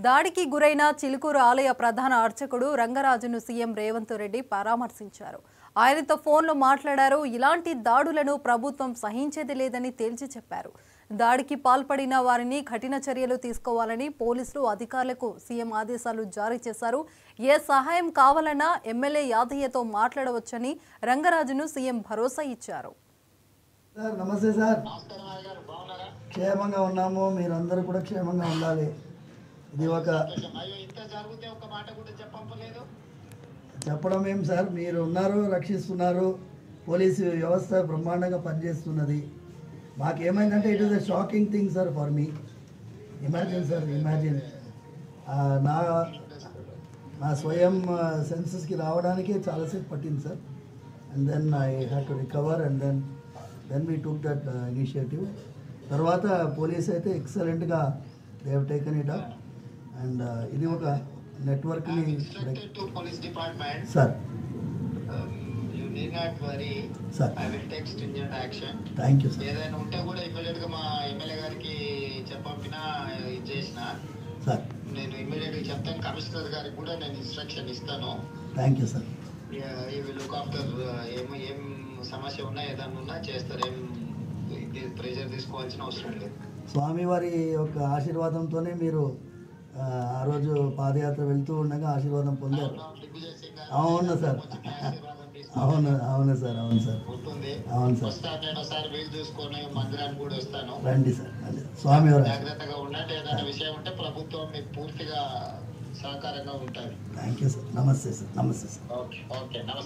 దాడికి గురైన చిలుకూరు ఆలయ ప్రధాన అర్చకుడు రంగరాజును సీఎం రేవంత్ రెడ్డి పరామర్శించారు. ఆయనతో ఫోన్లో మాట్లాడారు. ఇలాంటి దాడులను ప్రభుత్వం సహించేది లేదని తేల్చి చెప్పారు. దాడికి పాల్పడిన వారిని కఠిన చర్యలు తీసుకోవాలని పోలీసులు అధికారులకు సీఎం ఆదేశాలు జారీ చేశారు. ఏ సహాయం కావాలన్నా ఎమ్మెల్యే యాదయ్యతో మాట్లాడవచ్చని రంగరాజును సీఎం భరోసా ఇచ్చారు. నమస్తే సార్, క్షేమంగా ఉన్నాము. మీరందరూ కూడా క్షేమంగా ఉండాలి. ఇది ఒక చెప్పడం ఏం సార్, మీరు ఉన్నారు, రక్షిస్తున్నారు. పోలీసు వ్యవస్థ బ్రహ్మాండంగా పనిచేస్తున్నది. మాకేమైందంటే it is a shocking thing sir for me. Imagine sir, imagine నా స్వయం సెన్సెస్కి రావడానికే చాలాసేపు పట్టింది sir. And then I had to recover and then we took that initiative. తర్వాత పోలీస్ అయితే ఎక్సలెంట్గా they have taken it up. And ఇది ఒక నెట్వర్క్ని sir. Sir thank you sir. ఏదైనా ఉంటే కూడా ఇమ్మీడియట్గా మా ఎమ్మెల్యే గారికి చెప్పినా ఇది చేసిన సార్ నేను ఇమ్మీడియట్గా చెప్తాను. కమిషనర్ గారికి కూడా నేను ఇన్స్ట్రక్షన్ ఇస్తాను. Thank you sir. ఈ లుక్ ఆఫ్టర్ ఏం సమస్య ఉన్నా ఏదైనా ఉన్నా చేస్తారు. ప్రెజర్ తీసుకోవాల్సిన అవసరం లేదు. స్వామివారి యొక్క ఆశీర్వాదంతోనే మీరు ఆ రోజు పాదయాత్ర వెళ్తూ ఉండగా ఆశీర్వాదం పొందారు. అవును సార్, అవును అవును సార్, అవును సార్, అవును సార్. మందిరానికి కూడా వస్తాను. రండి సార్, స్వామివారు జాగ్రత్తగా ఉండండి. ఏదైనా విషయం ఉంటే ప్రభుత్వం మీకు పూర్తిగా సహకారంగా ఉంటుంది. Thank you sir. నమస్తే సార్. నమస్తే సార్. ఓకే ఓకే నమస్తే.